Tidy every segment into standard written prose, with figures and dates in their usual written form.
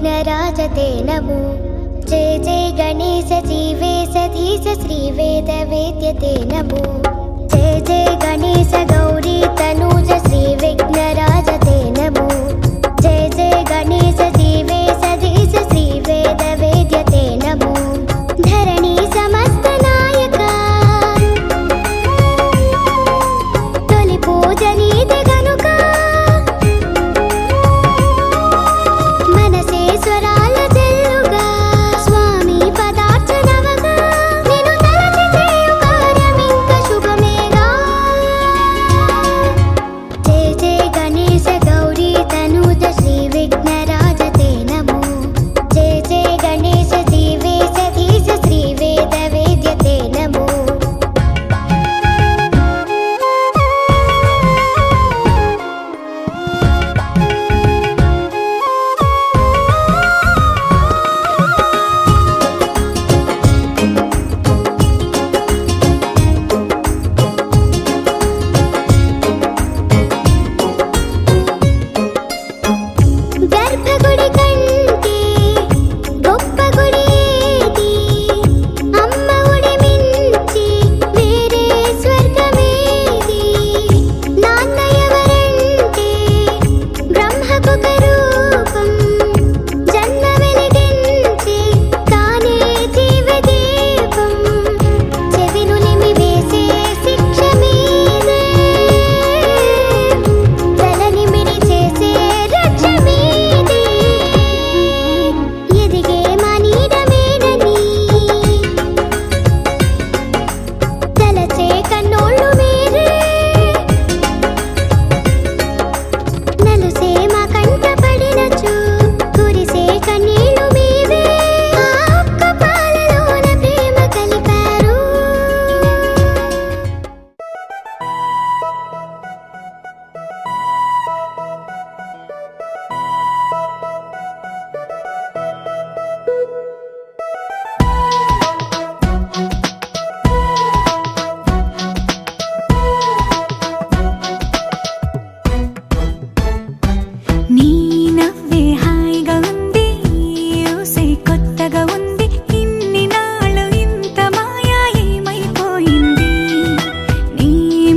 विघ्नराजते नमो। जय जय गणेश जीवेशधीश श्रीवेदवेद्यते नमो। जय जय गणेश गौरी तनूज श्रीविघ्नराजते नमो। जय जय गणेश जीवेशधीश श्रीवेदवेद्यते नमो। धरणी समस्त नायक तोलि पूजनीति गनुक मनसे स्वराल जल्लुगा स्वामी पदार्चनवगा निनु तलचि చేయు కార్యమింక శుభమేగా। जय जय गणेश गौरी तनूज श्रीविघ्नराजते नमो। जय जय गणेश जीवेशधीश श्रीवेदवेद्यते नमो। గర్భగుడి కంటే గొప్ప గుడి ఏది? అమ్మ ఒడి మించి వేరే స్వర్గమేది? నాన్న ఎవరంటే బ్రహ్మకొక రూపం జన్మ వెలిగించి తానే జీవదీపం చెవినులిమి వేసే శిక్ష మీదే తలనిమిరి చేసే రక్ష మీదే ఎదిగే మనీడమేనని తలచే కన్నోళ్ళు మీరే నలుసే మా కంట పడినచు కురిసే కన్నీళ్ళు మీవే ఆ ఒక్క పాలలోన ప్రేమ కలిపారు। నీ నవ్వే హాయిగా ఉంది ఊసే కొత్తగా ఉంది ఇన్ని నాళ్ళు ఇంత మాయా ఏమైపోయింది నీ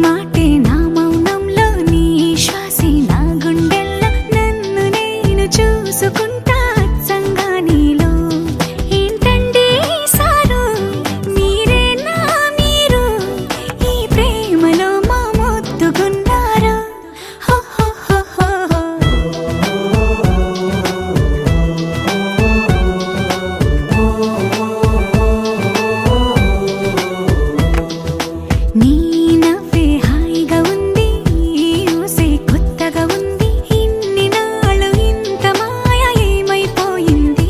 మాటే నా మౌనంలో నీ శ్వాసే నా గుండెల్లో నన్ను నేను చూసుకుంటా అచ్చంగా నీలో ఏంటండి సారు మీరేనా మీరు ఈ ప్రేమలో మా మొత్తుకున్నారు హో హో హో హో హో నీ నవ్వే హాయిగా ఉంది ఊసే కొత్తగా ఉంది ఇన్ని నాళ్ళు ఇంత మాయ ఏమైపోయింది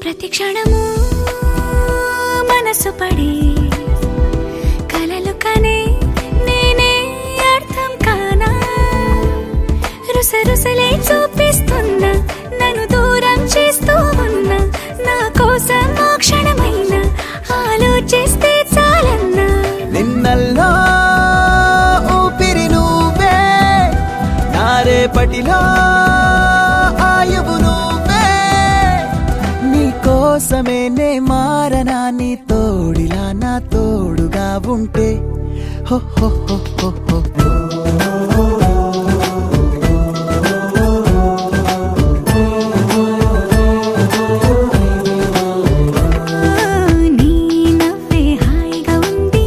ప్రతి క్షణము మనసు పడే కలలు కనే నేనే అర్థం కానా రుసరుసలే చూపిస్తున్నా నన్ను దూరం చేస్తూ ఉన్నా నా కోసం ఆ క్షణమైన ఆలోచిస్తే చాలన్నా నిన్నల్లో ఊపిరి నువ్వే నా రేపటిలో ఆయువు నువ్వే నీ కోసమే నే మారనా నీ తోడిలా నా తోడుగా ఉంటే హో హో హో హో హో నీ నవ్వే హాయిగా ఉంది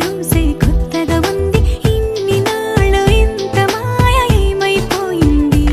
ఊసే కొత్తగా ఉంది ఇన్ని నాళ్ళు ఇంత మాయ ఏమైపోయింది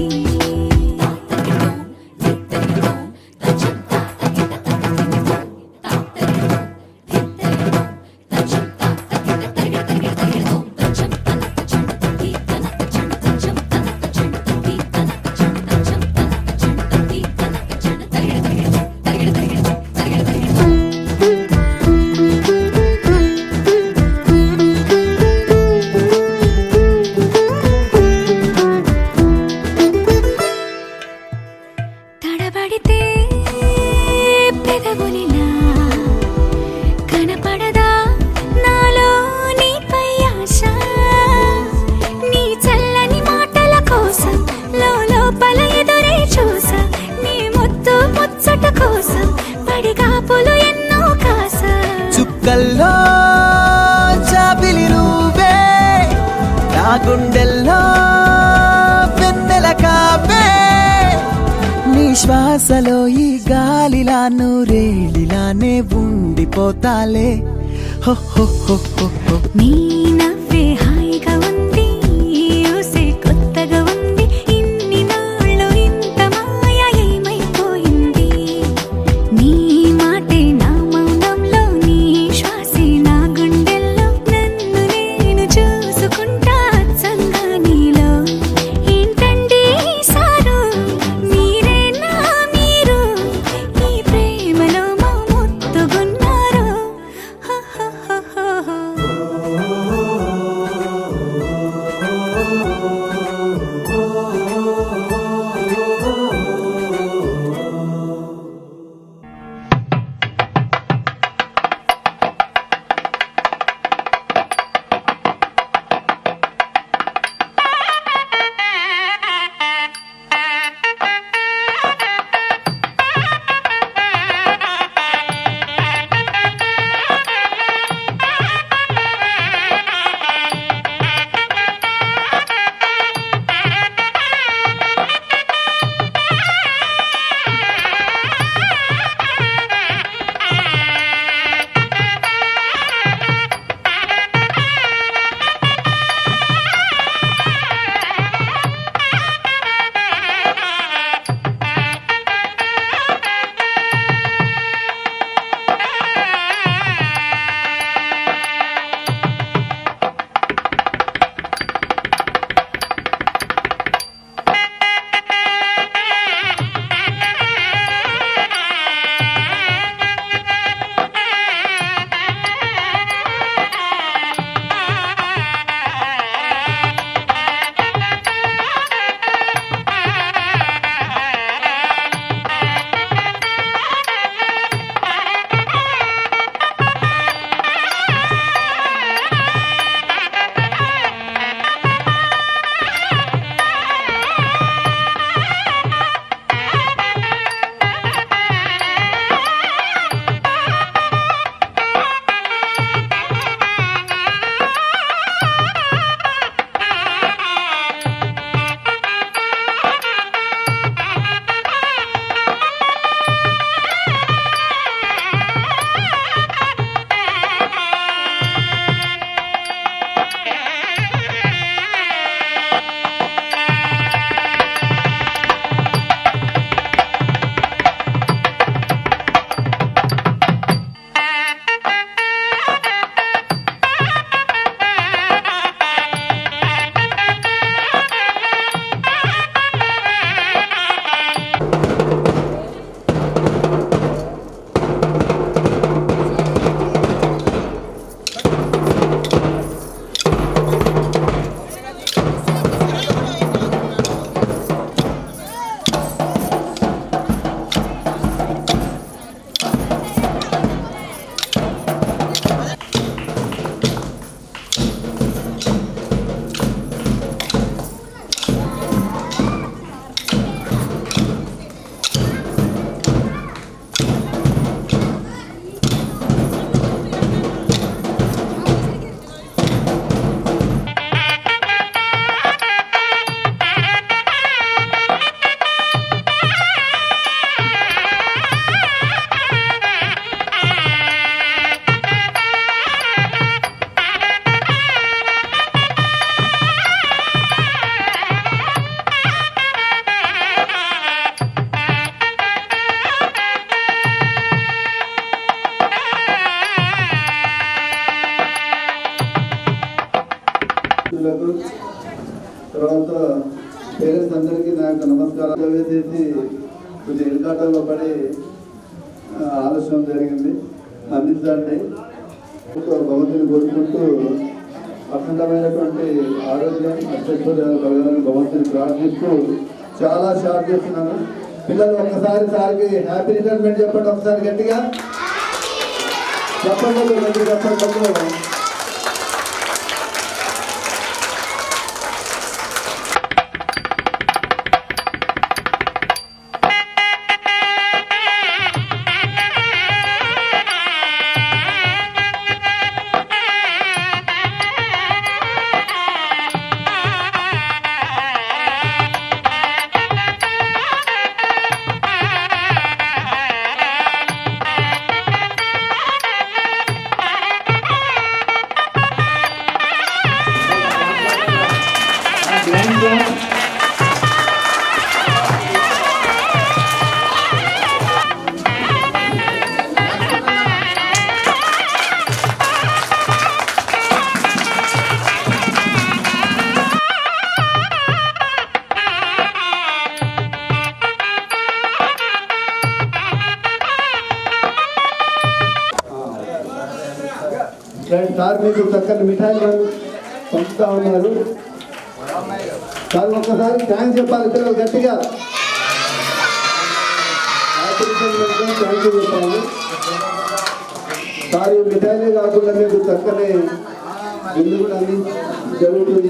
చుక్కల్లో చాపిలి నువ్వే నా గుండెల్లో వెన్నెల కాపే నీ శ్వాసలో ఈ గాలిలా నూరేలిలానే ఉండిపోతాలే హో హో హో హో హో నీ నవ్వే హాయిగా ఉంది ఊసే కొత్తగా ఉంది ఇన్ని నాళ్ళు ఇంత మాయ ఏమైపోయింది నీ మాటే నా మౌనంలో నీ శ్వాసే నా గుండెల్లో నన్ను నేను చూసుకుంటా అచ్చంగా నీలో ఏంటండి సారు మీరేనా మీరు ఈ ప్రేమలో మా ముత్తుగున్నారు హ హ హ హ హ. తర్వాత పేరెంట్స్ అందరికీ నా యొక్క నమస్కారాలు వేసేసి కొంచెం ఇరుకాటంలో పడి ఆలస్యం జరిగింది, అందించండి. భగవంతుని కోరుకుంటూ అఖండమైనటువంటి ఆరోగ్యం అత్యద్భుతాలు కలగాలని భగవంతుని ప్రార్థిస్తూ చాలా షార్ట్ చేస్తున్నాను. పిల్లలు ఒక్కసారి సార్కి హ్యాపీ రిటైర్మెంట్ చెప్పండి, ఒకసారి గట్టిగా చెప్పండి, గట్టిగా చెప్పండి. రైట్ సార్ మీకు చక్కని మిఠాయిలు పంపుతా ఉన్నారు. సార్ ఒక్కసారి థ్యాంక్స్ చెప్పాలి పిల్లలు గట్టిగా. థ్యాంక్ యూ చెప్పాలి సార్. ఈ మిఠాయిలే కాకుండా మీకు చక్కని ఇల్లు కూడా అన్ని జరుగుతుంది.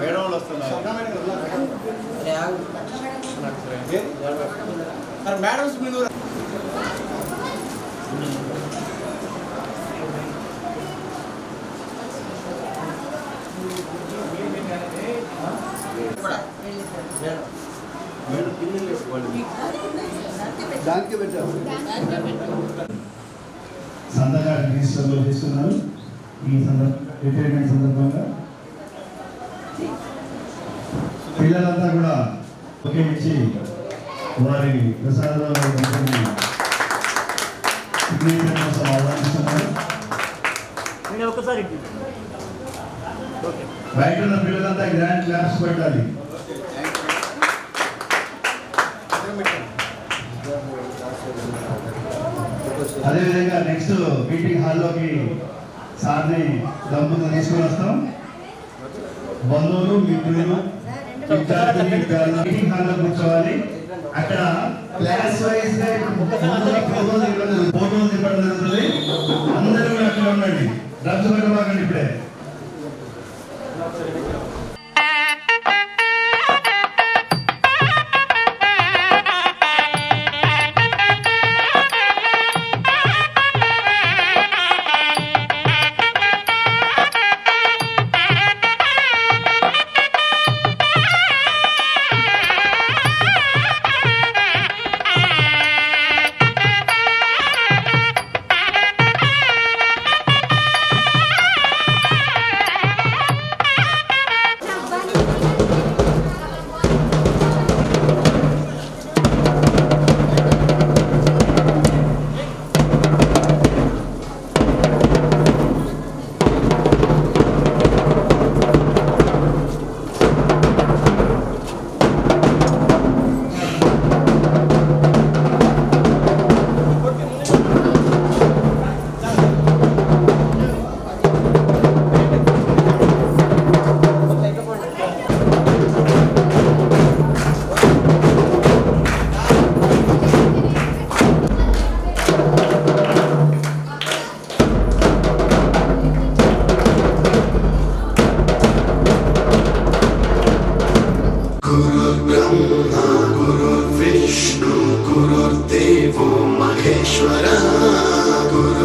మేడం వస్తున్నారు మేడమ్స్ ముందు దానికి పెట్టాము. సంతగా రిజిస్టర్లో చేస్తున్నారు. ఈ రిటైర్మెంట్ సందర్భంగా పిల్లలంతా కూడా ఒకే ఇచ్చి వారి ప్రసాదాలు కోసం ఆహ్వానిస్తున్నారు. బయట ఉన్న పిల్లలంతా గ్రాండ్ క్లాస్ పెట్టాలి. అదేవిధంగా నెక్స్ట్ మీటింగ్ హాల్లోకి సార్ని దంపతులు తీసుకుని వస్తాం. బంధువులు మిత్రులు మీటింగ్ హాల్లో కూర్చోవాలి. అక్కడ క్లాస్ వైజ్ ఫోటోలు తిప్పడం జరుగుతుంది. అందరూ కూడా అక్కడ ఉండండి. డ్రగ్స్ పెట్టమాకండి ఇప్పుడే.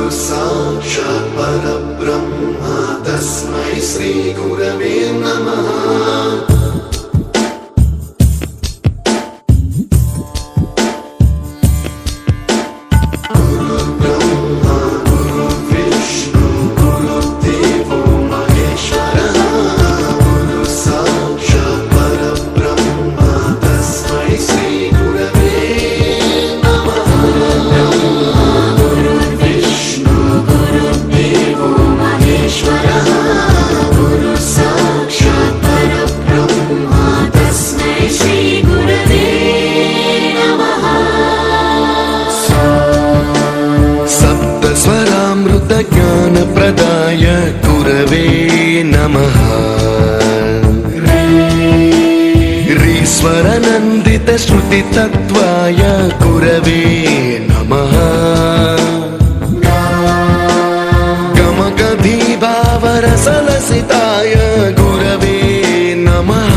गुरु साक्षात् परब्रह्म तस्मै श्री गुरवे नमः ज्ञानप्रदाय गुरवे नमः ईश्वरनन्दित श्रुतितत्त्वाय गुरवे नमः गमगधीभावरसलसिताय गुरवे नमः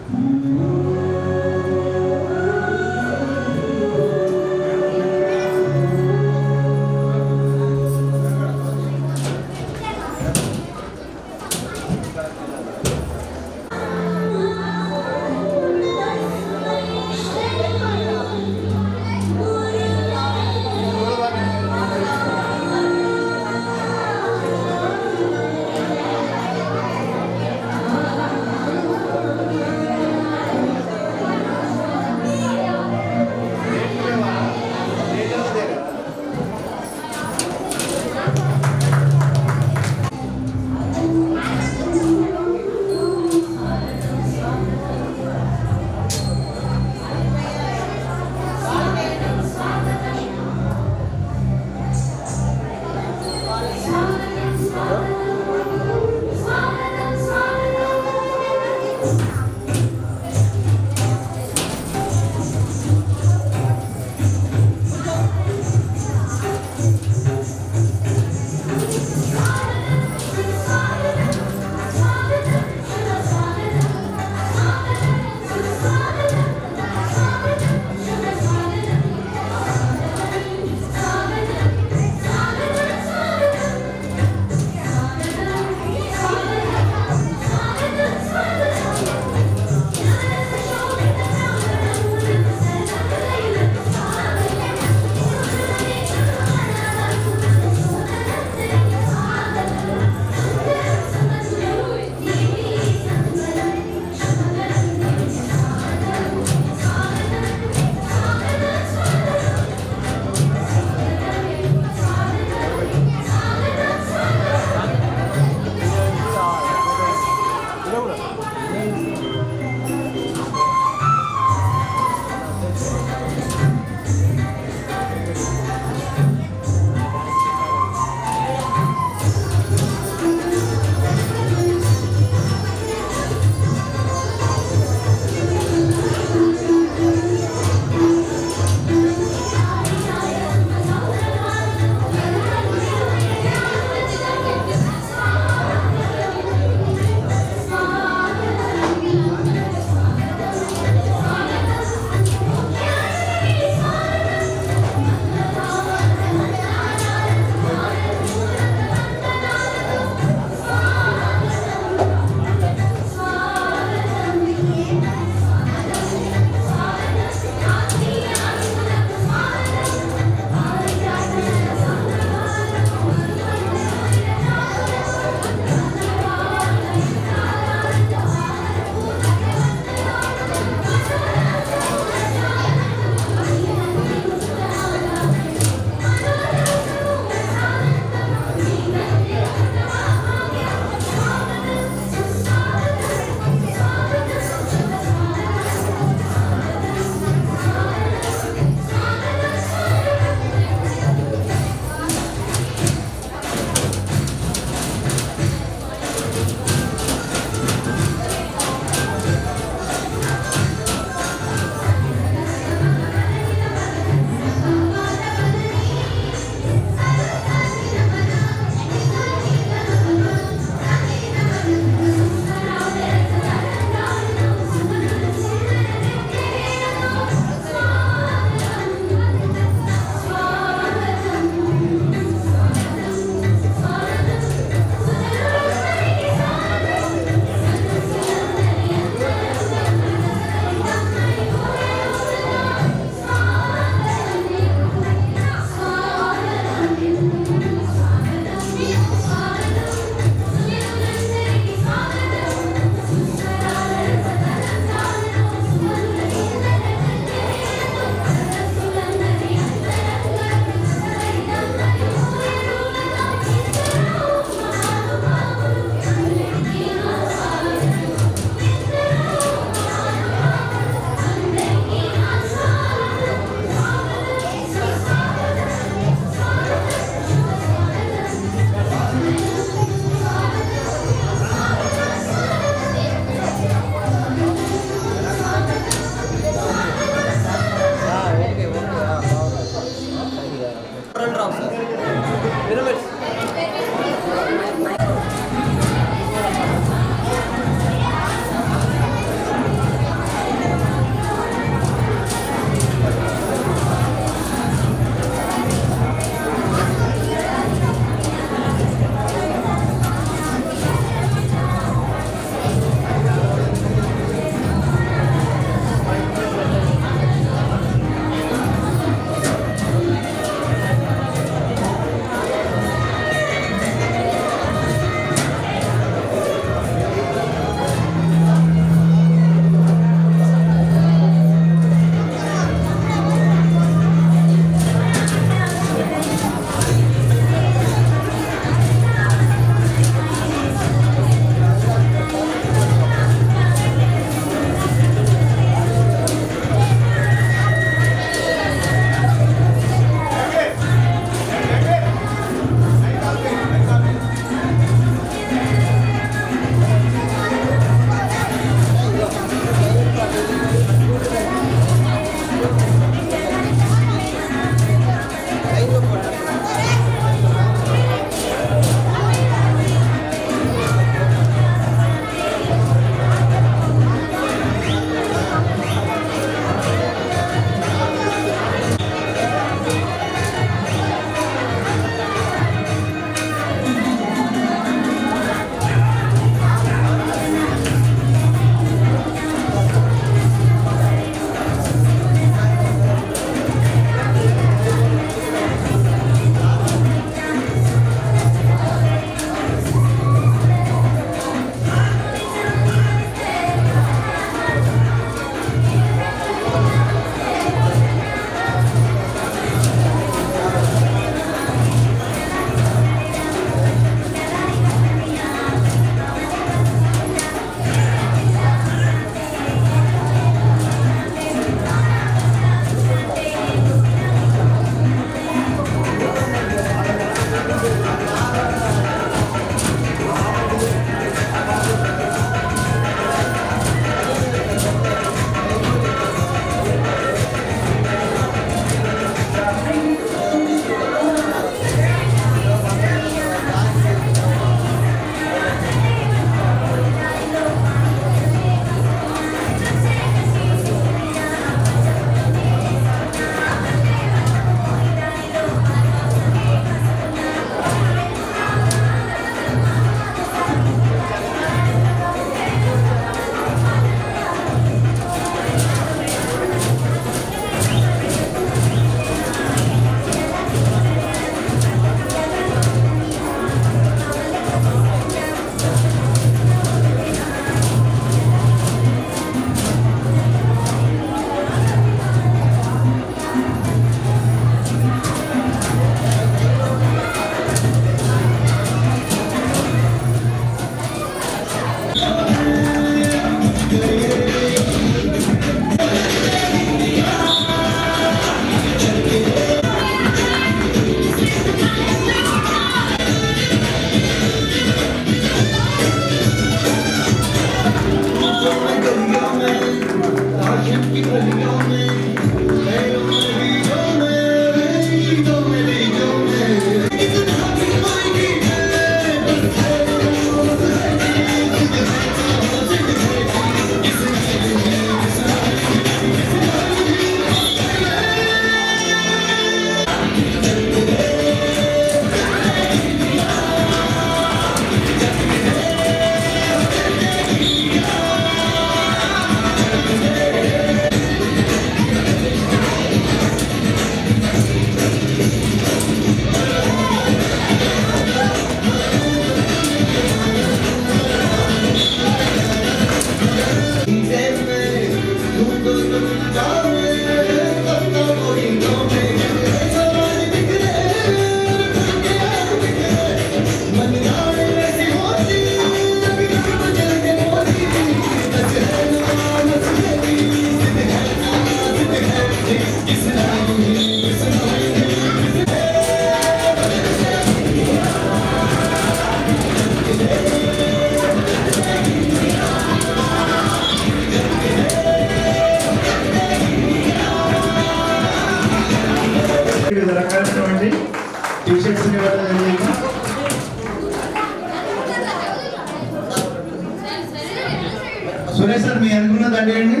సురేష్ సార్ మీ అనుకున్నది అంటే అండి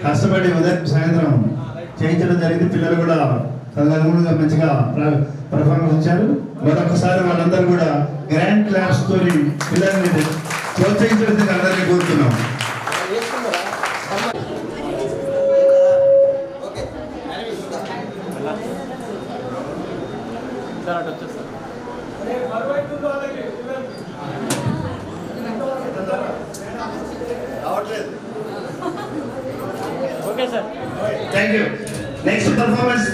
కష్టపడి ఉదయం సాయంత్రం చేయించడం జరిగింది. పిల్లలు కూడా తదనుగుణంగా మంచిగా పర్ఫార్మెన్స్ ఇచ్చారు. మరొకసారి వాళ్ళందరూ కూడా గ్రాండ్ క్లాస్ తోని పిల్లల్ని ప్రోత్సహించడానికి అందరినీ కోరుతున్నాం. Okay sir, thank you. Next performance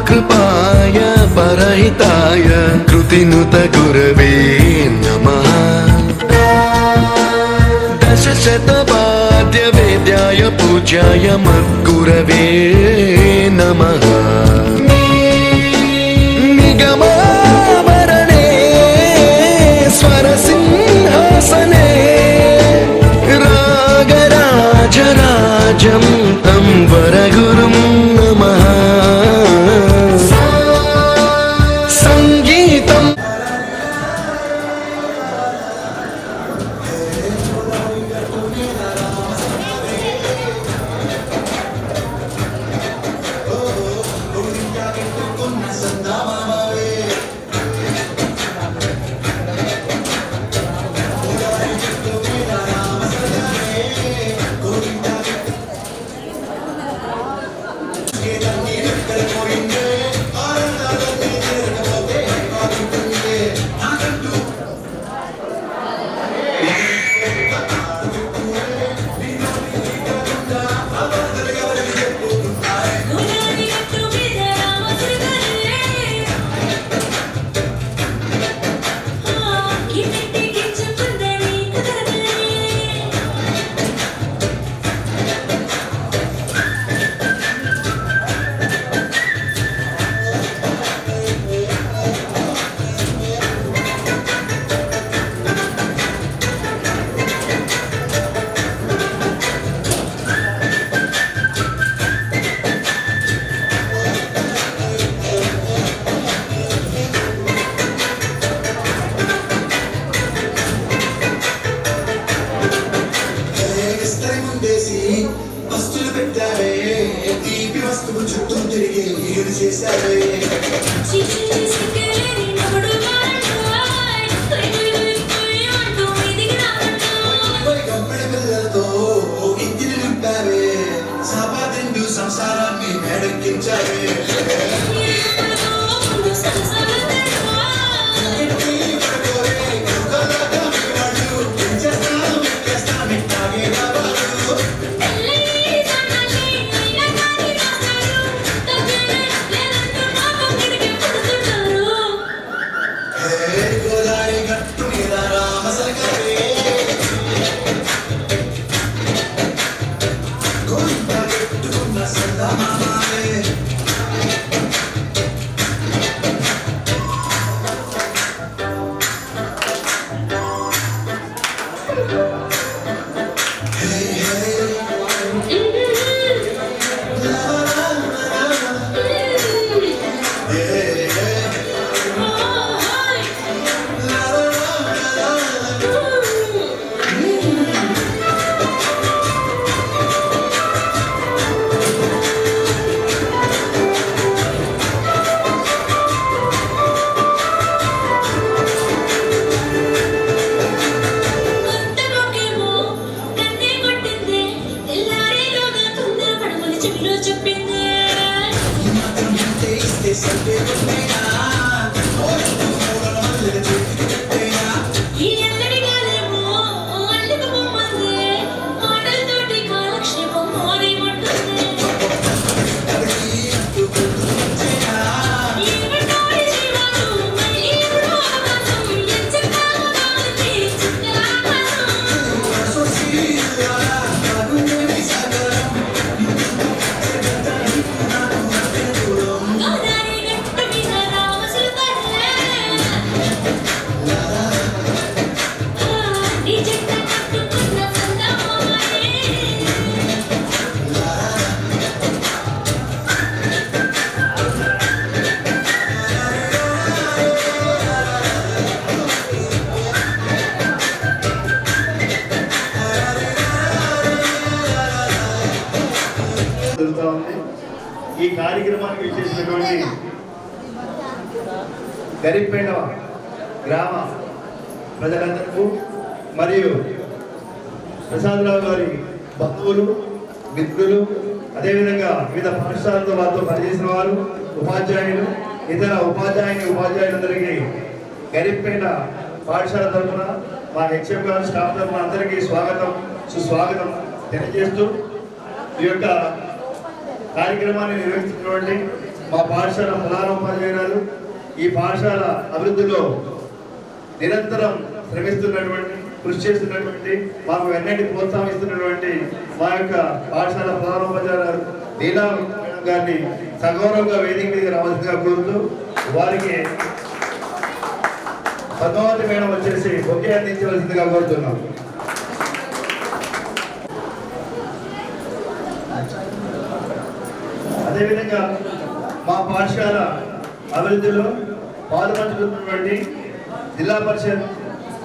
कृपाय परहिताय कृतिनुत गुरवे नमः दशशतवाद्य वेद्याय पूज्याय मद्गुरवे नमः निगमावरणे स्वरसिंहासने रागराजराजं तं वरगुरुं नमः संगीतम् వేసి వస్తువులు పెట్టావే తీపి వస్తువు చుట్టూ తిరిగి ఈడు చేశావే గంపెడి పిల్లలతో ఇంటిని నింపావే సాపాదిండు సంసారాన్ని మేడెక్కించావే ఈ కార్యక్రమానికి విచ్చేసినటువంటి గరిపేట గ్రామ ప్రజలందరికీ మరియు ప్రసాదరావు గారి బంధువులు మిత్రులు అదేవిధంగా వివిధ పాఠశాలతో వారితో పనిచేసిన వారు ఉపాధ్యాయులు ఇతర ఉపాధ్యాయులందరికీ గరిపేట పాఠశాల తరఫున మా హెచ్ఎం గారు స్టాఫ్ తరఫున అందరికీ స్వాగతం సుస్వాగతం తెలియజేస్తూ ఈ యొక్క కార్యక్రమాన్ని నిర్వహిస్తున్నటువంటి మా పాఠశాల ప్రధాన ఉపాధ్యాయురాలు ఈ పాఠశాల అభివృద్ధిలో నిరంతరం శ్రమిస్తున్నటువంటి కృషి చేస్తున్నటువంటి మాకు ఎన్నటి ప్రోత్సహిస్తున్నటువంటి మా యొక్క పాఠశాల ప్రధాన ఉపాధ్యాయురాలు లీలా మేడం గారిని సగౌరవంగా వేదిక మీద రావాల్సిందిగా కోరుతూ వారికి పద్మావతి మేడం వచ్చేసి బొకే అందించవలసిందిగా కోరుతున్నాం. అదేవిధంగా మా పాఠశాల అభివృద్ధిలో పాల్పంచుకున్నటువంటి జిల్లా పరిషత్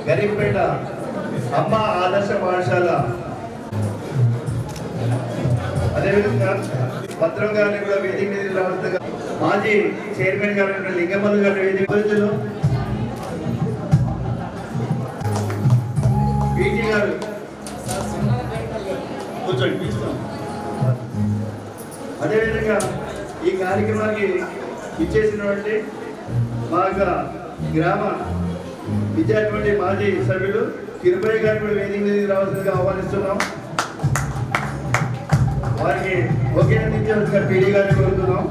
గరీబ్పేట అమ్మ ఆదర్శ పాఠశాల అదేవిధంగా భద్రం గారిని కూడా వేదిక మీద రావాల్సిందిగా మాజీ చైర్మన్ గారు లింగమల్లు గారి వేదిక అభివృద్ధిలో పీటీ గారు కూర్చోండి. అదేవిధంగా ఈ కార్యక్రమానికి ఇచ్చేసినటువంటి మా యొక్క గ్రామ విద్యార్థి మాజీ సభ్యులు కిరుపయ్య గారిని కూడా వేదిక మీద రావాల్సిందిగా ఆహ్వానిస్తున్నాం. వారికి ఒకే అందించాల్సిందిగా పీడీ గారిని కోరుతున్నాం.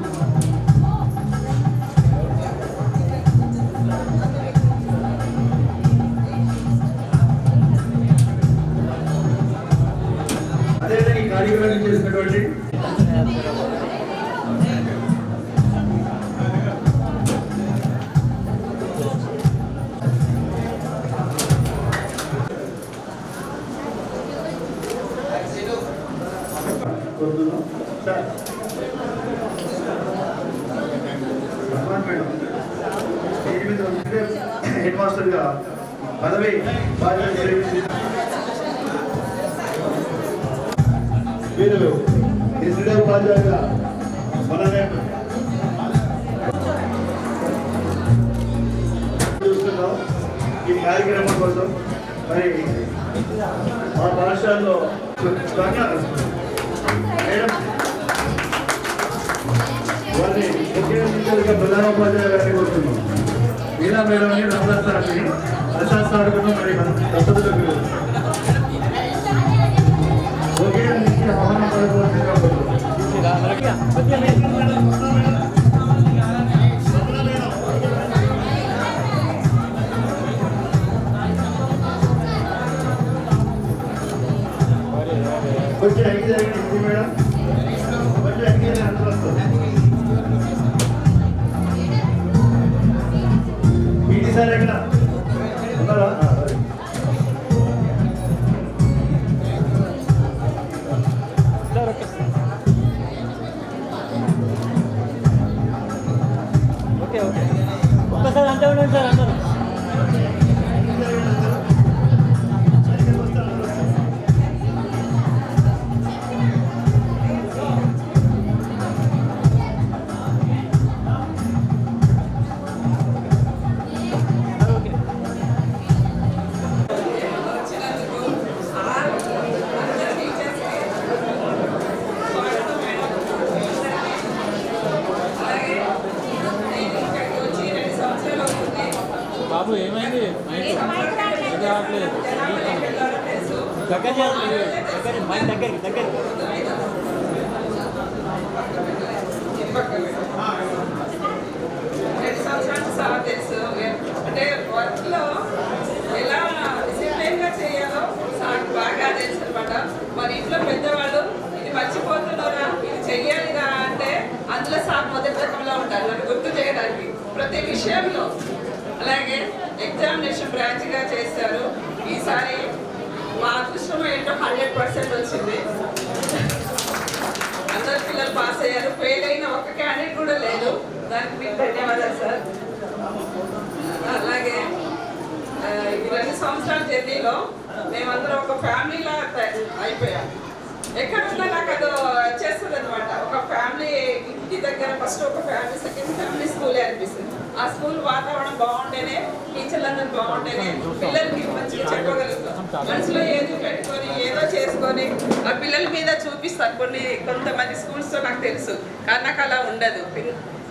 అదేవిధంగా ఈ కార్యక్రమాన్ని చేసినటువంటి హెడ్ మాస్టర్ గా పదవి బాధ్యత మీరు ఎస్డే ఉపాధ్యాయుగా మననే చూస్తున్నాం. ఈ కార్యక్రమం కోసం మరి మా పాఠశాలలో మేడం వారిని ముఖ్యంగా ప్రధానోపాధ్యాయులు గారిని కోరుతున్నాం. మీనా మేడం అని ప్రసాద్ సార్ మరి వసతులకు ఒకే నుంచి ఆహ్వానం పడవలసిందిగా కొంచెం ఎగ్జాక్ట్ మేడం కొంచెం ఎగ్జాక్ట్ అందరూ వస్తుంది. పీటీ సార్ ఎక్కడ ఉన్నారా? ఓకే ఓకే ఒక్కసారి అంతే ఉండండి సార్ అందరూ. బాబు ఏమైంది రావట్లేదు దగ్గర దగ్గర మైక్ దగ్గరికి దగ్గరికి అంటే వర్క్ లో ఎలా డిసిప్లైన్ గా చేయాలో నాకు బాగా తెలుసు అనమాట. మరి ఇంట్లో పెద్దవాళ్ళు ఇది మర్చిపోతున్నారా ఇది చెయ్యాలిరా అంటే అందులో సార్ మొదటి రకంలో ఉంటారు నన్ను గుర్తు చేయడానికి ప్రతి విషయంలో. అలాగే ఎగ్జామినేషన్ బ్రాంచ్ గా చేశారు. ఈసారి మా అదృష్టం ఏంటో 100% వచ్చింది. అందరు పిల్లలు పాస్ అయ్యారు. ఫెయిల్ అయిన ఒక్క క్యాండిడేట్ కూడా లేదు. దానికి మీకు ధన్యవాదాలు సార్. అలాగే ఈ 2 సంవత్సరాల జర్నీలో మేమందరం ఒక ఫ్యామిలీలా అయిపోయాం. ఎక్కడున్నా నాకు అది వచ్చేస్తుంది అనమాట. ఒక ఫ్యామిలీ ఇంటి దగ్గర ఫస్ట్ ఒక ఫ్యామిలీ, సెకండ్ ఫ్యామిలీ స్కూలే అనిపిస్తుంది. ఆ స్కూల్ వాతావరణం బాగుంటేనే, టీచర్లందరూ బాగుంటేనే పిల్లలకి మంచిగా చెప్పగలుగుతాం. మనసులో ఏదో పెట్టుకొని ఏదో చేసుకొని ఆ పిల్లల మీద చూపిస్తారు. కొంతమంది స్కూల్స్తో నాకు తెలుసు, కానీ నాకు అలా ఉండదు.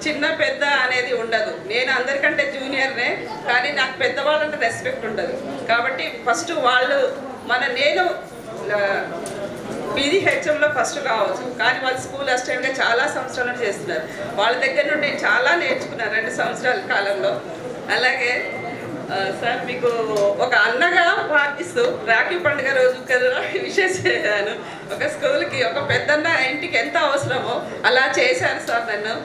చిన్న పెద్ద అనేది ఉండదు. నేను అందరికంటే జూనియర్నే, కానీ నాకు పెద్దవాళ్ళంటే రెస్పెక్ట్ ఉండదు. కాబట్టి ఫస్ట్ వాళ్ళు నేను పీజీహెచ్ఎంలో ఫస్ట్ కావచ్చు, కానీ వాళ్ళు స్కూల్ అసిస్టెంట్గా చాలా సంవత్సరాలు చేస్తున్నారు. వాళ్ళ దగ్గర నుండి నేను చాలా నేర్చుకున్నాను 2 సంవత్సరాల కాలంలో. అలాగే సార్ మీకు ఒక అన్నగా భావిస్తూ రాఖీ పండుగ రోజు కదా విషయం చేశాను. ఒక స్కూల్కి ఒక పెద్దన్న ఇంటికి ఎంత అవసరమో అలా చేశాను సార్. నన్ను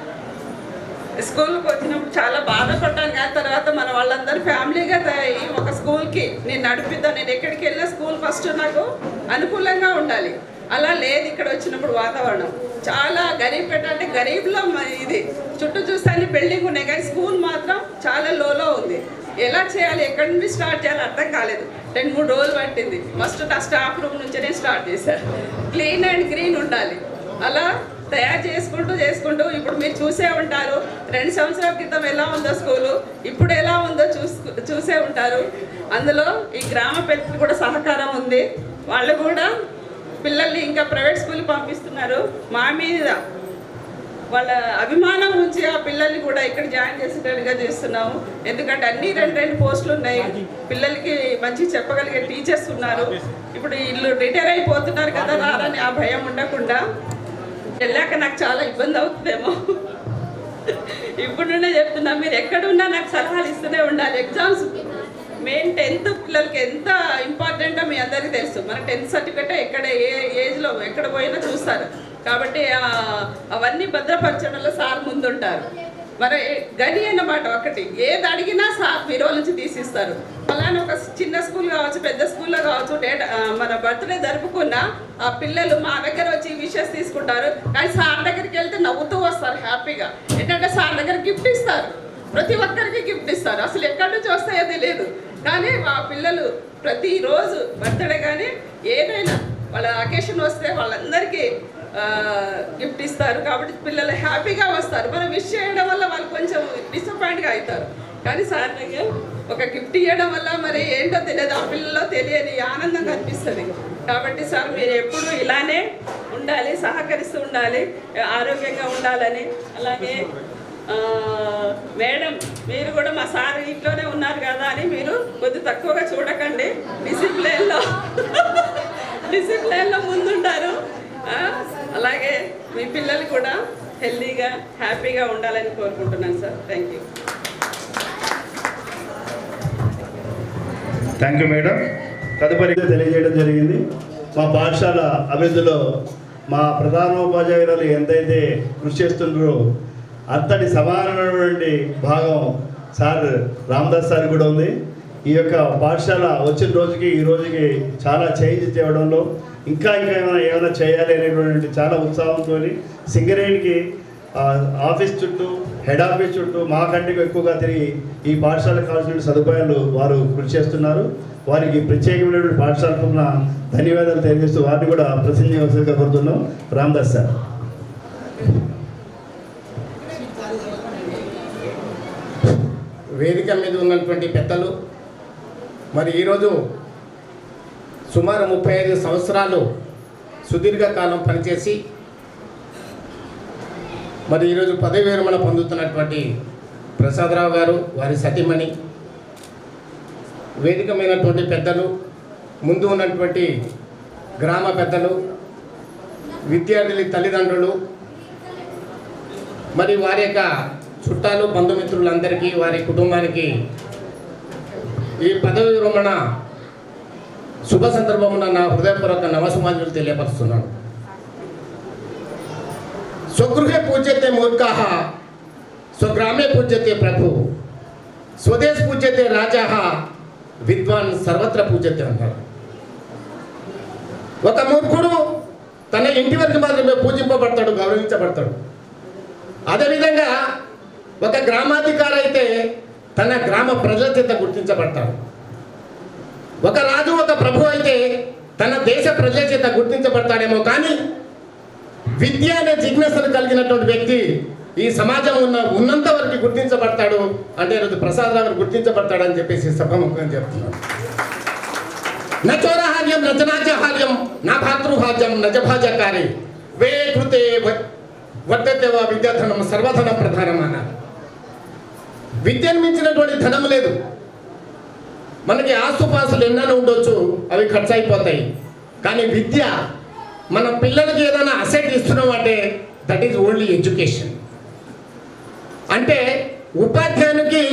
స్కూల్కి వచ్చినప్పుడు చాలా బాధపడ్డాను, కానీ తర్వాత మన వాళ్ళందరూ ఫ్యామిలీగా అయ్యి ఒక స్కూల్కి నేను నడిపిద్దాం. నేను ఎక్కడికి వెళ్ళినా స్కూల్ ఫస్ట్ నాకు అనుకూలంగా ఉండాలి. అలా లేదు ఇక్కడ వచ్చినప్పుడు వాతావరణం చాలా గరీబ్పేట అంటే గరీబ్లో ఇది చుట్టూ చూస్తే అన్ని బిల్డింగ్ ఉన్నాయి, కానీ స్కూల్ మాత్రం చాలా లోలో ఉంది. ఎలా చేయాలి, ఎక్కడి నుండి స్టార్ట్ చేయాలి అర్థం కాలేదు. 2-3 రోజులు పట్టింది. ఫస్ట్ నా స్టాఫ్ రూమ్ నుంచే నేను స్టార్ట్ చేశాను. క్లీన్ అండ్ గ్రీన్ ఉండాలి. అలా తయారు చేసుకుంటూ ఇప్పుడు మీరు చూసే ఉంటారు 2 సంవత్సరాల క్రితం ఎలా ఉందో స్కూలు, ఇప్పుడు ఎలా ఉందో చూసే ఉంటారు. అందులో ఈ గ్రామ పెద్దలు కూడా సహకారం ఉంది. వాళ్ళు కూడా పిల్లల్ని ఇంకా ప్రైవేట్ స్కూల్కి పంపిస్తున్నారు. మా మీద వాళ్ళ అభిమానం ఉంచి ఆ పిల్లల్ని కూడా ఇక్కడ జాయిన్ చేసేటట్టుగా చేస్తున్నాము. ఎందుకంటే అన్ని 2 పోస్టులు ఉన్నాయి. పిల్లలకి మంచి చెప్పగలిగే టీచర్స్ ఉన్నారు. ఇప్పుడు వీళ్ళు రిటైర్ అయిపోతున్నారు కదా, రారని ఆ భయం ఉండకుండా వెళ్ళాక నాకు చాలా ఇబ్బంది అవుతుందేమో. ఇప్పుడు నుండే చెప్తున్నా, మీరు ఎక్కడున్నా నాకు సలహాలు ఇస్తూనే ఉండాలి. ఎగ్జామ్స్ మెయిన్ 10th పిల్లలకి ఎంత ఇంపార్టెంటో మీ అందరికీ తెలుసు. మన 10th సర్టిఫికేట్ ఎక్కడ ఏ ఏజ్లో ఎక్కడ పోయినా చూస్తారు. కాబట్టి అవన్నీ భద్రపరచడంలో సార్ ముందుంటారు. మరి గడి అన్నమాట ఒకటి, ఏది అడిగినా సార్ మీరు నుంచి తీసిస్తారు. అలానే ఒక చిన్న స్కూల్ కావచ్చు, పెద్ద స్కూల్లో కావచ్చు, మన బర్త్డే జరుపుకున్న ఆ పిల్లలు మా దగ్గర వచ్చి విషెస్ తీసుకుంటారు. కానీ సార్ దగ్గరికి వెళ్తే నవ్వుతూ వస్తారు హ్యాపీగా. ఏంటంటే సార్ దగ్గర గిఫ్ట్ ఇస్తారు, ప్రతి ఒక్కరికి గిఫ్ట్ ఇస్తారు. అసలు ఎక్కడి నుంచి వస్తాయో తెలియదు, కానీ ఆ పిల్లలు ప్రతిరోజు బర్త్డే కానీ ఏదైనా వాళ్ళ అకేషన్ వస్తే వాళ్ళందరికీ గిఫ్ట్ ఇస్తారు. కాబట్టి పిల్లలు హ్యాపీగా వస్తారు. మనం విష్ చేయడం వల్ల వాళ్ళు కొంచెం డిసప్పాయింట్గా అవుతారు. కానీ సార్ దగ్గర ఒక గిఫ్ట్ ఇవ్వడం వల్ల మరి ఏంటో తెలియదు, ఆ పిల్లల్లో తెలియని ఆనందంగా అనిపిస్తుంది. కాబట్టి సార్ మీరు ఎప్పుడు ఇలానే ఉండాలి, సహకరిస్తూ ఉండాలి, ఆరోగ్యంగా ఉండాలని. అలాగే మేడం మీరు కూడా మా సార్ ఇంట్లోనే ఉన్నారు కదా అని మీరు కొద్ది తక్కువగా చూడకండి, డిసిప్లైన్లో ముందుంటారు. అలాగే మీ పిల్లలు కూడా హెల్తీగా హ్యాపీగా ఉండాలని కోరుకుంటున్నాను sir. Thank you. Thank you madam. తదుపరి తెలియజేయడం జరిగింది. మా పాఠశాల అభివృద్ధిలో మా ప్రధానోపాధ్యాయురాలు ఎంతైతే కృషి చేస్తున్నారో అంతటి సమానమైనటువంటి భాగం సార్ రామదాస్ సార్ కూడా ఉంది. ఈ యొక్క పాఠశాల వచ్చిన రోజుకి ఈ రోజుకి చాలా చేంజ్ చేయడంలో ఇంకా ఏమైనా చేయాలి అనేటువంటి చాలా ఉత్సాహంతో సింగరేణికి ఆఫీస్ చుట్టూ హెడ్ ఆఫీస్ చుట్టూ మాకంటే ఎక్కువగా తిరిగి ఈ పాఠశాలకు కావాల్సిన సదుపాయాలు వారు కృషి చేస్తున్నారు. వారికి ప్రత్యేకమైనటువంటి పాఠశాల తరఫున ధన్యవాదాలు తెలియజేస్తూ వారిని కూడా ప్రసంగంగా కోరుతున్నాం. రామదాస్ సార్. వేదిక మీద ఉన్నటువంటి పెద్దలు, మరి ఈరోజు సుమారు 35 సంవత్సరాలు సుదీర్ఘకాలం పనిచేసి మరి ఈరోజు పదవి విరమణ పొందుతున్నటువంటి ప్రసాదరావు గారు, వారి సతీమణి, వేదిక మీదటువంటి పెద్దలు, ముందు ఉన్నటువంటి గ్రామ పెద్దలు, విద్యార్థుల తల్లిదండ్రులు, మరి వారి యొక్క చుట్టాలు బంధుమిత్రులందరికీ వారి కుటుంబానికి ఈ పదవి విరమణ శుభ సందర్భమున నా హృదయపూర్వక నమస్సుమాంజలు తెలియపరుస్తున్నాను. స్వగృహే పూజ్యతే మూర్ఖాః స్వగ్రామే పూజ్యతే ప్రభు, స్వదేశ్ పూజ్యతే రాజాః విద్వాన్ సర్వత్ర పూజ్యతే అన్నారు. ఒక మూర్ఖుడు తన ఇంటి వరకు మాత్రమే పూజింపబడతాడు, గౌరవించబడతాడు. అదేవిధంగా ఒక గ్రామాధికారి అయితే తన గ్రామ ప్రజల చేత గుర్తించబడతాడు. ఒక రాజు, ఒక ప్రభు అయితే తన దేశ ప్రజల చేత గుర్తించబడతాడేమో, కానీ విద్య అనే జిజ్ఞాసను కలిగినటువంటి వ్యక్తి ఈ సమాజం ఉన్నంత వరకు గుర్తించబడతాడు. అంటే ఈరోజు ప్రసాదరావు గారు గుర్తించబడతాడని చెప్పేసి సభాముఖంగా చెప్తున్నాడు. నచోరహార్యం నచనాచహార్యం నా భాతృహాజ్యం నజభాజకారి వే కృతే వర్ధతే వా విద్యాధనం సర్వధనం ప్రధానం అన్నారు. విద్యను మించినటువంటి ధనం లేదు. మనకి ఆస్తుపాస్తులు ఎన్నైనా ఉండొచ్చు, అవి ఖర్చు అయిపోతాయి. కానీ విద్య, మన పిల్లలకి ఏదైనా అసెట్ ఇస్తున్నాం అంటే దట్ ఈజ్ ఓన్లీ ఎడ్యుకేషన్. అంటే ఉపాధ్యాయునికి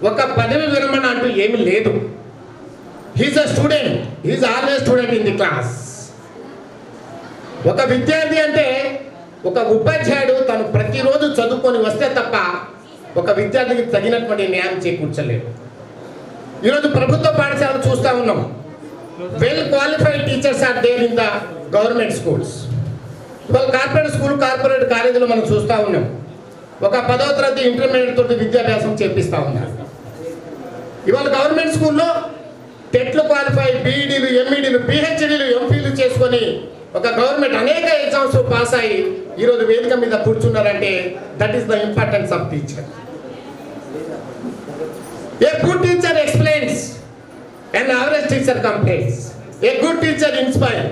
ఒక పదవి విరమణ అంటూ ఏమీ లేదు. He's a student, he's always student in the class. ఒక విద్యార్థి అంటే ఒక ఉపాధ్యాయుడు తను ప్రతిరోజు చదువుకొని వస్తే తప్ప ఒక విద్యార్థికి తగినటువంటి న్యాయం చేకూర్చలేదు. ఈరోజు ప్రభుత్వ పాఠశాలను చూస్తూ ఉన్నాం. Well qualified teachers are there in the government schools. ఇవాళ కార్పొరేట్ స్కూల్, కార్పొరేట్ కాలేజీలో మనం చూస్తూ ఉన్నాం. ఒక 10వ తరగతి ఇంటర్మీడియట్ తోటి విద్యాభ్యాసం చేపిస్తూ ఉన్నారు. ఇవాళ గవర్నమెంట్ స్కూల్లో టెట్లు క్వాలిఫై, బీఈడీలు, ఎంఈడీలు, పిహెచ్డీలు, ఎంపీలు చేసుకొని ఒక గవర్నమెంట్ అనేక ఎగ్జామ్స్ పాస్ అయ్యి ఈరోజు వేదిక మీద కూర్చున్నారంటే that is the importance of teacher. A good teacher explains and average teacher complaints. A good teacher inspire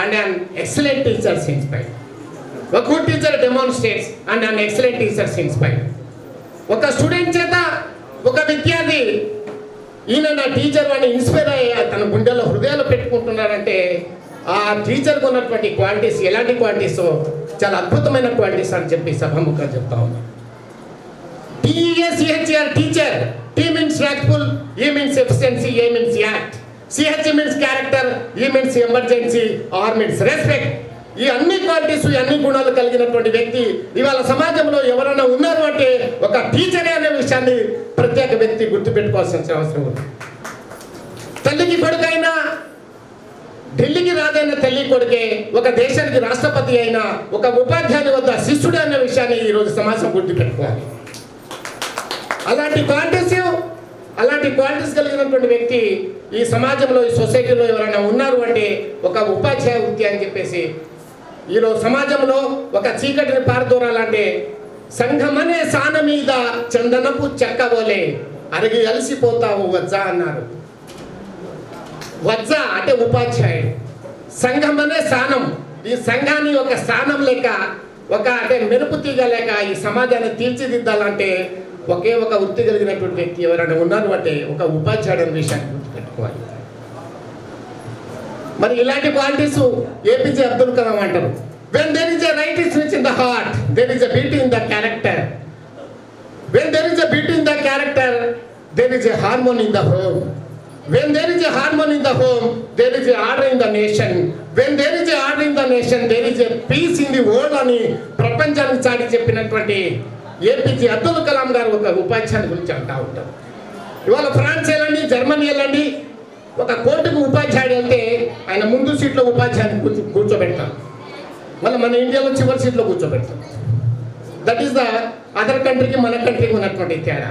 and an excellent teachers inspire. ఒక good teacher demonstrates and an excellent teachers inspire. ఒక student చేత ఒక విద్యార్థి ఈయన నా teacher వాడిని inspire అయ్యి తన గుండెలో హృదయాలు పెట్టుకుంటున్నారంటే ఆ టీచర్కి ఉన్నటువంటి క్వాలిటీస్ ఎలాంటి క్వాలిటీస్, చాలా అద్భుతమైన క్వాలిటీస్ అని చెప్పి సభాముఖంగా చెప్తా ఉన్నాను. T E S E H R teacher. టీ మీన్స్ రాక్ఫుల్, E means efficiency, A means act, CH means character, E means emergency, R means respect. ఈ అన్ని క్వాలిటీస్, ఈ అన్ని గుణాలు కలిగినటువంటి వ్యక్తి ఇవాళ సమాజంలో ఎవరైనా ఉన్నారు అంటే ఒక టీచరే అనే విషయాన్ని ప్రత్యేక వ్యక్తి గుర్తుపెట్టుకోవాల్సిన అవసరం ఉంది. తల్లికి కొడుకైనా, ఢిల్లీకి రాజైన తల్లి కొడుకే, ఒక దేశానికి రాష్ట్రపతి అయినా ఒక ఉపాధ్యాయుని వద్ద శిష్యుడు అనే విషయాన్ని ఈరోజు సమాజం గుర్తుపెట్టుకోవాలి. అలాంటి క్వాలిటీస్ అలాంటి క్వాలిటీస్ కలిగినటువంటి వ్యక్తి ఈ సమాజంలో, ఈ సొసైటీలో ఎవరైనా ఉన్నారు అంటే ఒక ఉపాధ్యాయ వృత్తి అని చెప్పేసి ఈరోజు సమాజంలో ఒక చీకటిని పారదోరాలంటే సంఘమనే సాన మీద చందనపు చెక్కబోలే అరిగి అలసిపోతావు వజ్జా అన్నారు. వజ్జా అంటే ఉపాధ్యాయుడు, సంఘం అనే స్థానం, ఈ సంఘాన్ని ఒక స్థానం లేక ఒక అంటే మెరుపు తీగ లేక ఈ సమాజాన్ని తీర్చిదిద్దాలంటే ఒకే ఒక వృత్తి కలిగినటువంటి వ్యక్తి ఎవరైనా ఉన్నారు అంటే ఒక ఉపాధ్యాయుడు అనే విషయాన్ని గుర్తుపెట్టుకోవాలి. మరి ఇలాంటి క్వాలిటీస్ ఏపీజే అబ్దుల్ కలాం అంటారు. When there is a righteousness in the heart, there is a beauty in the character. When there is a beauty in the character, there is a harmony in the home. When there is a harmony in the home, there is a order in the nation. When there is a order in the nation, there is a peace in the world అని ప్రపంచానికి చాటి చెప్పినటువంటి APJ Abdul Kalam గారు ఒక ఉపాధ్యాయుని గురించి అంటూ ఉంటారు. ఇవాళ ఫ్రాన్స్ వెళ్ళండి, జర్మనీ వెళ్ళండి, ఒక కోర్టుకు ఉపాధ్యాయుడు వెళ్తే ఆయన ముందు సీట్లో ఉపాధ్యాయుని కూర్చోబెడతారు, మళ్ళీ మన ఇండియాలో చివరి సీట్లో కూర్చోబెడతాం. దట్ ఈస్ ద అదర్ కంట్రీకి మన కంట్రీకి ఉన్నటువంటి తేడా.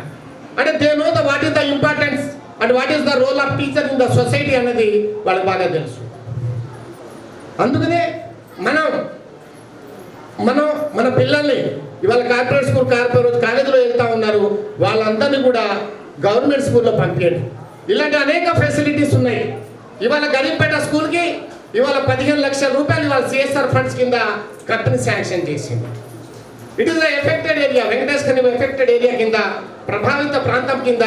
అంటే they know the what is the importance and what is the role of teacher in the society అనేది వాళ్ళకి బాగా తెలుసు. అందుకనే మన పిల్లల్ని ఇవాళ కార్పొరేట్ స్కూల్ కాలేజీలో వెళ్తూ ఉన్నారు, వాళ్ళందరినీ కూడా గవర్నమెంట్ స్కూల్లో పంపించండి. ఇలాంటి అనేక ఫెసిలిటీస్ ఉన్నాయి. ఇవాళ గరీబ్పేట స్కూల్కి ఇవాళ 15 లక్షల రూపాయలు ఇవాళ సిఎస్ఆర్ ఫండ్స్ కింద కంపెనీ శాంక్షన్ చేసింది. It is the affected area, Venkatesh కనివ ఎఫెక్టెడ్ ఏరియా కింద, ప్రభావిత ప్రాంతం కింద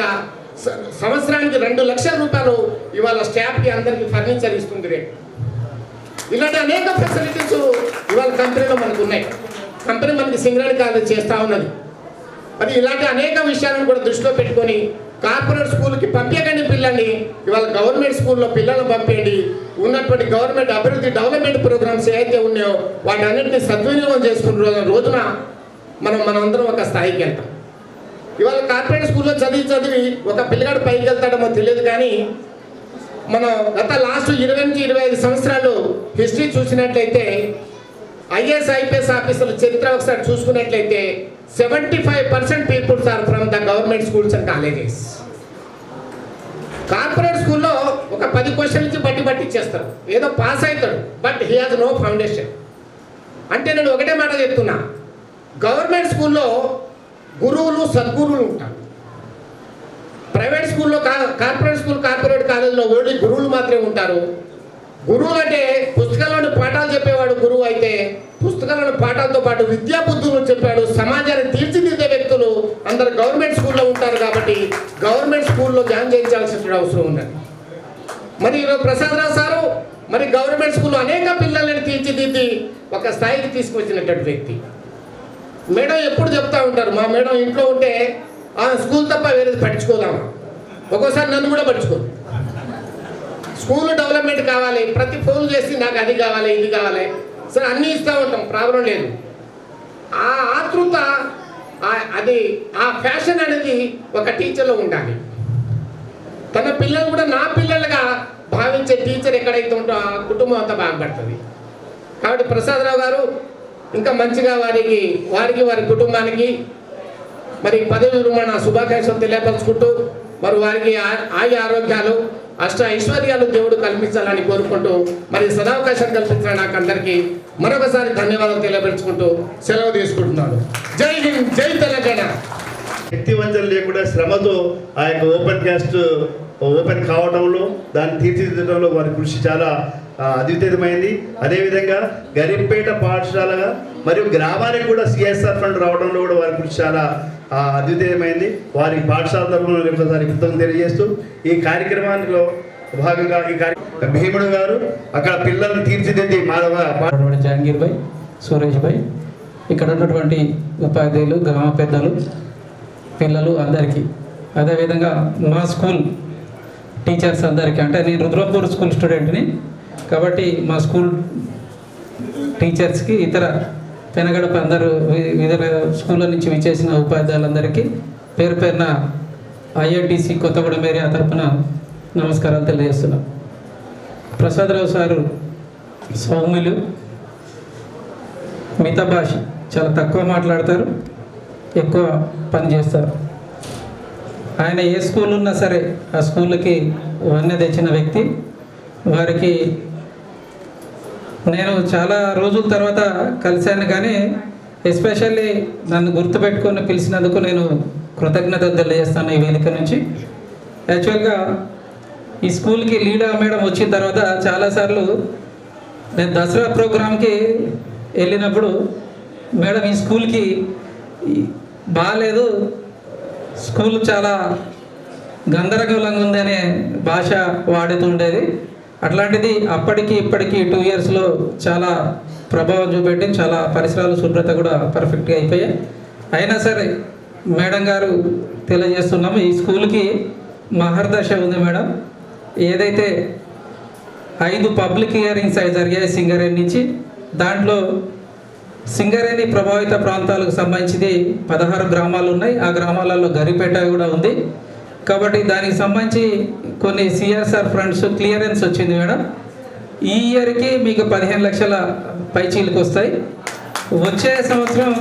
సంవత్సరానికి 2 లక్షల రూపాయలు ఇవాళ స్టాఫ్కి అందరికీ ఫర్నిచర్ ఇస్తుంది రేపు. ఇలాంటి అనేక ఫెసిలిటీస్ ఇవాళ కంపెనీలో మనకు ఉన్నాయి. కంపెనీ మనకి సింగరేణి కాలేజ్ చేస్తూ ఉన్నది. మరి ఇలాంటి అనేక విషయాలను కూడా దృష్టిలో పెట్టుకొని కార్పొరేట్ స్కూల్కి పంపించకండి పిల్లల్ని, ఇవాళ గవర్నమెంట్ స్కూల్లో పిల్లలను పంపేయండి. ఉన్నటువంటి గవర్నమెంట్ అభివృద్ధి డెవలప్మెంట్ ప్రోగ్రామ్స్ ఏవైతే ఉన్నాయో వాటి అన్నింటినీ సద్వినియోగం చేసుకున్న రోజున మనందరం ఒక స్థాయికి వెళ్తాం. ఇవాళ కార్పొరేట్ స్కూల్లో చదివి ఒక పిల్లగాడు పైకి వెళ్తాడమో తెలియదు, కానీ మనం గత లాస్ట్ 20 నుంచి 25 సంవత్సరాలు హిస్టరీ చూసినట్లయితే ఐఏఎస్ ఐపీఎస్ ఆఫీసర్ల చరిత్ర ఒకసారి చూసుకున్నట్లయితే 75% peoples are from the government schools and colleges. Corporate స్కూల్లో ఒక 10 క్వశ్చన్ నుంచి బట్టి ఇచ్చేస్తారు, ఏదో పాస్ అవుతాడు, but he has no foundation. అంటే నేను ఒకటే మాట చెప్తున్నా, గవర్నమెంట్ స్కూల్లో గురువులు సద్గురువులు ఉంటారు. ప్రైవేట్ స్కూల్లో కార్పొరేట్ కాలేజీలో ఓన్లీ గురువులు మాత్రమే ఉంటారు. గురువులు అంటే పుస్తకాలను పాఠాలు చెప్పేవాడు గురువు అయితే, పుస్తకాలను పాఠాలతో పాటు విద్యా బుద్ధులు చెప్పాడు సమాజాన్ని తీర్చిదిద్దే వ్యక్తులు అందరు గవర్నమెంట్ స్కూల్లో ఉంటారు. కాబట్టి గవర్నమెంట్ స్కూల్లో జాయిన్ చేయించాల్సిన అవసరం ఉన్నది. మరి ఈరోజు ప్రసాదరావు సారు మరి గవర్నమెంట్ స్కూల్లో అనేక పిల్లల్ని తీర్చిదిద్ది ఒక స్థాయికి తీసుకొచ్చినటువంటి వ్యక్తి. మేడం ఎప్పుడు చెప్తా ఉంటారు, మా మేడం ఇంట్లో ఉంటే ఆ స్కూల్ తప్ప వేరేది పట్టించుకోదామా, ఒక్కోసారి నన్ను కూడా పట్టించుకోదు. స్కూల్ డెవలప్మెంట్ కావాలి, ప్రతి ఫోన్ చేసి నాకు అది కావాలి ఇది కావాలి, సరే అన్నీ ఇస్తూ ఉంటాం, ప్రాబ్లం లేదు. ఆ ఆతృత అది ఆ ఫ్యాషన్ అనేది ఒక టీచర్లో ఉండాలి. తన పిల్లలు కూడా నా పిల్లలుగా భావించే టీచర్ ఎక్కడైతే ఉంటో ఆ కుటుంబం అంతా బాగుపడుతుంది. కాబట్టి ప్రసాదరావు గారు ఇంకా మంచిగా వారి కుటుంబానికి మరి పదవి విరమణ శుభాకాంక్షలు తెలియపరుచుకుంటూ మరి వారికి ఆరోగ్యాలు అష్ట ఐశ్వర్యాలు దేవుడు కల్పించాలని కోరుకుంటూ మరి సదావకాశం కల్పించిన నాకు అందరికీ మరొకసారి ధన్యవాదాలు తెలియపరుచుకుంటూ సెలవు తీసుకుంటున్నాను. జై హింద్, జై తెలంగాణ. శక్తి వంచన లేకుండా శ్రమతో ఆ యొక్క ఓపెన్ కావడంలో దాన్ని తీర్చిదిద్దడంలో వారి కృషి చాలా అద్వితీయమైంది. అదేవిధంగా గరీబ్పేట పాఠశాలగా మరియు గ్రామానికి కూడా సిఎస్ఆర్ ఫండ్ రావడంలో కూడా వారి కృషి చాలా అద్వితీయమైంది. వారి పాఠశాల తరఫున ఒకసారి కృతజ్ఞతలు తెలియజేస్తూ ఈ కార్యక్రమాల్లో భాగంగా భీముడు గారు అక్కడ పిల్లల్ని తీర్చిదిద్ది జహాంగీర్ భాయ్, సురేష్ భాయ్, ఇక్కడ ఉన్నటువంటి ఉపాధ్యాయులు, గ్రామ పెద్దలు, పిల్లలు అందరికీ, అదేవిధంగా మా స్కూల్ టీచర్స్ అందరికీ, అంటే నేను రుద్రంపూర్ స్కూల్ స్టూడెంట్ని కాబట్టి మా స్కూల్ టీచర్స్కి, ఇతర పెనగడప అందరూ వివిధ స్కూళ్ళ నుంచి విచ్చేసిన ఉపాధ్యాయులందరికీ పేరు పేరున ఐఎన్టీసీ కొత్తగూడెం ఏరియా తరఫున నమస్కారాలు తెలియజేస్తున్నాం. ప్రసాదరావు సారు సౌమ్యులు, మితభాషి, చాలా తక్కువ మాట్లాడతారు, ఎక్కువ పని చేస్తారు. ఆయన ఏ స్కూల్ ఉన్నా సరే ఆ స్కూల్కి వన్నె తెచ్చిన వ్యక్తి. వారికి నేను చాలా రోజుల తర్వాత కలిశాను, కానీ ఎస్పెషల్లీ నన్ను గుర్తుపెట్టుకొని పిలిచినందుకు నేను కృతజ్ఞతలు తెలియజేస్తాను ఈ వేదిక నుంచి. యాక్చువల్గా ఈ స్కూల్కి లీడా మేడం వచ్చిన తర్వాత చాలాసార్లు నేను దసరా ప్రోగ్రామ్కి వెళ్ళినప్పుడు మేడం ఈ స్కూల్కి బాగాలేదు, స్కూల్ చాలా గందరగోళంగా ఉందనే భాష వాడుతుండేది. అట్లాంటిది అప్పటికి ఇప్పటికి 2 ఇయర్స్లో చాలా ప్రభావం చూపెట్టి చాలా పరిసరాలు శుభ్రత కూడా పర్ఫెక్ట్గా అయిపోయాయి. అయినా సరే మేడం గారు తెలియజేస్తున్నాము, ఈ స్కూల్కి మహర్దశ ఉంది మేడం. ఏదైతే 5 పబ్లిక్ హియరింగ్స్ జరిగాయి సింగరేణి నుంచి, దాంట్లో సింగరేణి ప్రభావిత ప్రాంతాలకు సంబంధించి 16 గ్రామాలు ఉన్నాయి. ఆ గ్రామాలలో గరిపేట కూడా ఉంది. కాబట్టి దానికి సంబంధించి కొన్ని సిఆర్ఆర్ ఫండ్స్ క్లియరెన్స్ వచ్చింది మేడం. ఈ ఇయర్కి మీకు 15 లక్షల పైచీలకు వస్తాయి. వచ్చే సంవత్సరం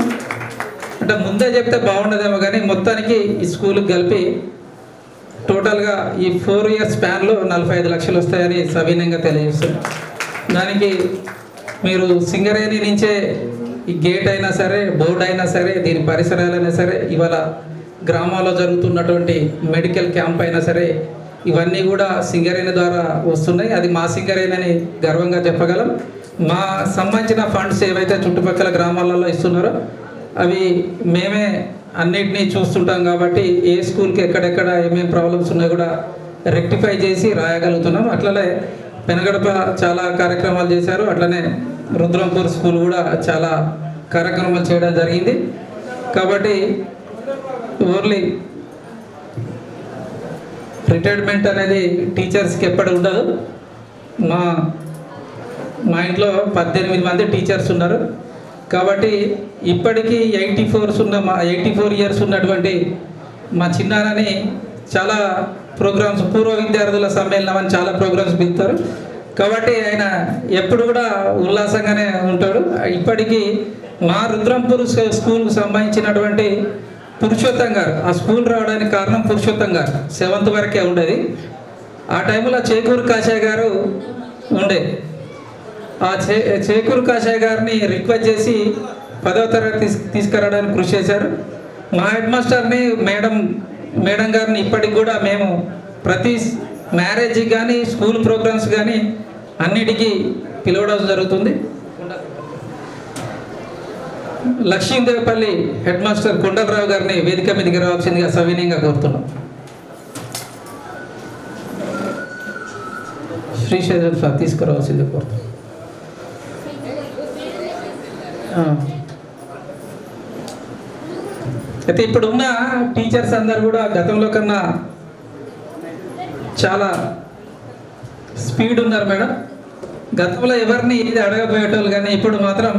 అంటే ముందే చెప్తే బాగుండదేమో, కానీ మొత్తానికి ఈ స్కూల్కి కలిపి టోటల్గా ఈ 4 ఇయర్స్ స్పాన్లో 45 లక్షలు వస్తాయని సవినయంగా తెలియజేస్తాను. దానికి మీరు సింగరేణి నుంచే ఈ గేట్ అయినా సరే, బోర్డు అయినా సరే, దీని పరిసరాలైనా సరే, ఇవాళ గ్రామాల్లో జరుగుతున్నటువంటి మెడికల్ క్యాంప్ అయినా సరే, ఇవన్నీ కూడా సింగరేణి ద్వారా వస్తున్నాయి. అది మా సింగరేణి అని గర్వంగా చెప్పగలం. మా సంబంధించిన ఫండ్స్ ఏవైతే చుట్టుపక్కల గ్రామాలలో ఇస్తున్నారో అవి మేమే అన్నిటినీ చూస్తుంటాం. కాబట్టి ఏ స్కూల్కి ఎక్కడెక్కడ ఏమేమి ప్రాబ్లమ్స్ ఉన్నాయో కూడా రెక్టిఫై చేసి రాయగలుగుతున్నాం. అట్లనే పెనగడప చాలా కార్యక్రమాలు చేశారు. అట్లనే రుద్రంపూర్ స్కూల్ కూడా చాలా కార్యక్రమాలు చేయడం జరిగింది. కాబట్టి ఓన్లీ రిటైర్మెంట్ అనేది టీచర్స్కి ఎప్పుడు ఉండదు. మా ఇంట్లో 18 మంది టీచర్స్ ఉన్నారు. కాబట్టి ఇప్పటికీ 84 ఇయర్స్ ఉన్నటువంటి మా చిన్నారని చాలా ప్రోగ్రామ్స్, పూర్వ విద్యార్థుల సమ్మేళనం అని చాలా ప్రోగ్రామ్స్ పిలుస్తారు. కాబట్టి ఆయన ఎప్పుడు కూడా ఉల్లాసంగానే ఉంటాడు. ఇప్పటికీ మా రుద్రంపూర్ స్కూల్కి సంబంధించినటువంటి పురుషోత్తం గారు, ఆ స్కూల్ రావడానికి కారణం పురుషోత్తం గారు 7th వరకే ఉండేది. ఆ టైంలో చేకూరు కాషాయ్ గారు ఉండే. ఆ చేకూరు కాషాయ్ గారిని రిక్వెస్ట్ చేసి 10వ తరగతి తీసుకురావడానికి కృషి చేశారు. మా హెడ్ మాస్టర్ని మేడం గారిని ఇప్పటికి కూడా మేము ప్రతి మ్యారేజ్కి కానీ, స్కూల్ ప్రోగ్రామ్స్ కానీ అన్నిటికీ పిలవడం జరుగుతుంది. లక్ష్మీదేవపల్లి హెడ్ మాస్టర్ కొండలరావు గారిని వేదిక మీదకి రావాల్సిందిగా సవినయంగా కోరుతున్నాం. శ్రీశైలం సార్ తీసుకురావాల్సింది కోరుతున్నాం. అయితే ఇప్పుడున్న టీచర్స్ అందరు కూడా గతంలో కన్నా చాలా స్పీడ్ ఉన్నారు మేడం. గతంలో ఎవరిని ఏది అడగబోయేటోళ్ళు, కానీ ఇప్పుడు మాత్రం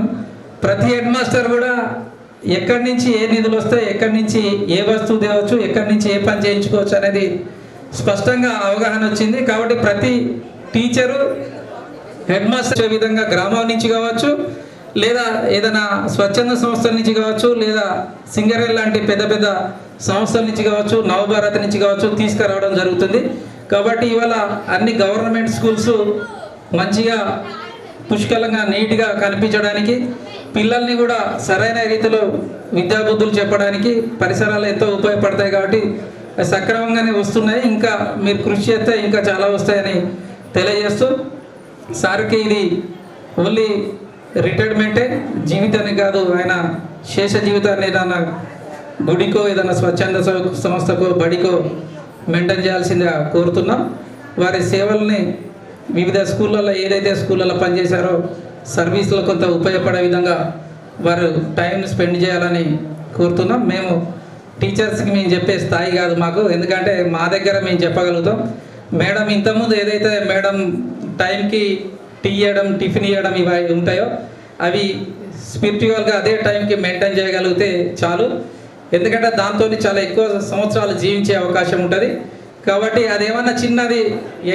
ప్రతి హెడ్ మాస్టర్ కూడా ఎక్కడి నుంచి ఏ నిధులు వస్తాయి, ఎక్కడి నుంచి ఏ వస్తువు తేవచ్చు, ఎక్కడి నుంచి ఏ పని చేయించుకోవచ్చు అనేది స్పష్టంగా అవగాహన వచ్చింది. కాబట్టి ప్రతి టీచరు హెడ్ మాస్టర్ విధంగా గ్రామం నుంచి కావచ్చు, లేదా ఏదైనా స్వచ్ఛంద సంస్థల నుంచి కావచ్చు, లేదా సింగరేణి లాంటి పెద్ద పెద్ద సంస్థల నుంచి కావచ్చు, నవభారత్ నుంచి కావచ్చు తీసుకురావడం జరుగుతుంది. కాబట్టి ఇవాళ అన్ని గవర్నమెంట్ స్కూల్స్ మంచిగా పుష్కలంగా నీట్గా కనిపించడానికి, పిల్లల్ని కూడా సరైన రీతిలో విద్యాబుద్ధులు చెప్పడానికి పరిసరాలు ఎంతో ఉపయోగపడతాయి. కాబట్టి సక్రమంగానే వస్తున్నాయి. ఇంకా మీరు కృషి చేస్తే ఇంకా చాలా వస్తాయని తెలియజేస్తూ, సార్కి ఇది ఓన్లీ రిటైర్మెంటే, జీవితాన్ని కాదు, ఆయన శేష జీవితాన్ని ఏదైనా గుడికో, ఏదైనా స్వచ్ఛంద సంస్థకో, బడికో మెయింటైన్ చేయాల్సిందిగా కోరుతున్నాం. వారి సేవల్ని వివిధ స్కూళ్ళల్లో ఏదైతే స్కూళ్ళల్లో పనిచేశారో సర్వీస్లో కొంత ఉపయోగపడే విధంగా వారు టైంని స్పెండ్ చేయాలని కోరుతున్నాం. మేము టీచర్స్కి మేము చెప్పే స్థాయి కాదు మాకు, ఎందుకంటే మా దగ్గర మేము చెప్పగలుగుతాం. మేడం ఇంతకుముందు ఏదైతే మేడం టైంకి టీ ఇవ్వడం, టిఫిన్ ఇవ్వడం ఇవి ఉంటాయో అవి స్పిరిచువల్గా అదే టైంకి మెయింటైన్ చేయగలిగితే చాలు. ఎందుకంటే దాంతో చాలా ఎక్కువ సంవత్సరాలు జీవించే అవకాశం ఉంటుంది. కాబట్టి అదేమన్నా చిన్నది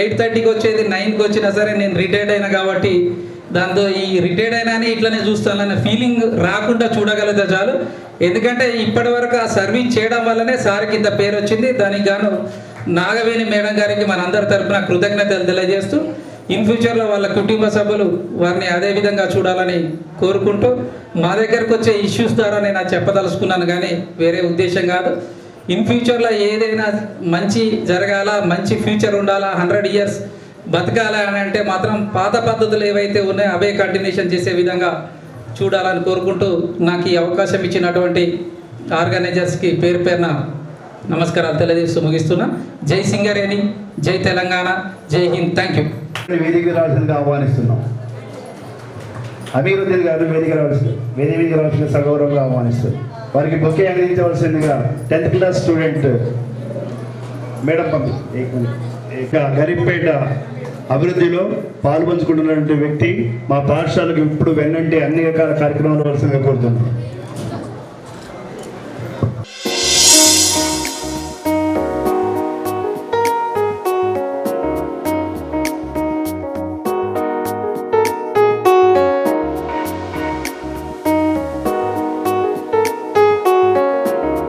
8:30కి వచ్చేది 9కి వచ్చినా సరే నేను రిటైర్డ్ అయినా కాబట్టి దాంతో ఈ రిటైర్డ్ అయినా ఇట్లనే చూస్తానన్న ఫీలింగ్ రాకుండా చూడగలిగితే చాలు. ఎందుకంటే ఇప్పటి వరకు ఆ సర్వీస్ చేయడం వల్లనే సార్కి ఇంత పేరు వచ్చింది. దానికి గాను నాగవేణి మేడం గారికి మనందరి తరఫున కృతజ్ఞతలు తెలియజేస్తూ ఇన్ ఫ్యూచర్లో వాళ్ళ కుటుంబ సభ్యులు వారిని అదే విధంగా చూడాలని కోరుకుంటూ మా దగ్గరకు వచ్చే ఇష్యూస్ ద్వారా నేను అది చెప్పదలుచుకున్నాను, కానీ వేరే ఉద్దేశం కాదు. ఇన్ ఫ్యూచర్లో ఏదైనా మంచి జరగాల, మంచి ఫ్యూచర్ ఉండాలా, 100 years బతకాలా అని అంటే మాత్రం పాత పద్ధతులు ఏవైతే ఉన్నాయో అవే కంటిన్యూషన్ చేసే విధంగా చూడాలని కోరుకుంటూ నాకు ఈ అవకాశం ఇచ్చినటువంటి ఆర్గనైజర్స్కి పేరు పేరున నమస్కారాలు తెలియజేస్తూ ముగిస్తున్నా. జై సింగరేణి, జై తెలంగాణ, జై హింద్. Thank you. వేదిక రావాల్సిందిగా ఆహ్వానిస్తున్నాం. అమీరుద్దీన్ గారు వేదిక రావాల్సిన సగౌరవంగా ఆహ్వానిస్తారు. వారికి బొకే అందించవలసిందిగా 10th క్లాస్ స్టూడెంట్ మేడం ఇక గరిపేట అభివృద్ధిలో పాల్పంచుకుంటున్నటువంటి వ్యక్తి, మా పాఠశాలకు ఇప్పుడు వెన్నంటే అన్ని రకాల కార్యక్రమాలు వలసిందిగా కోరుతున్నాం.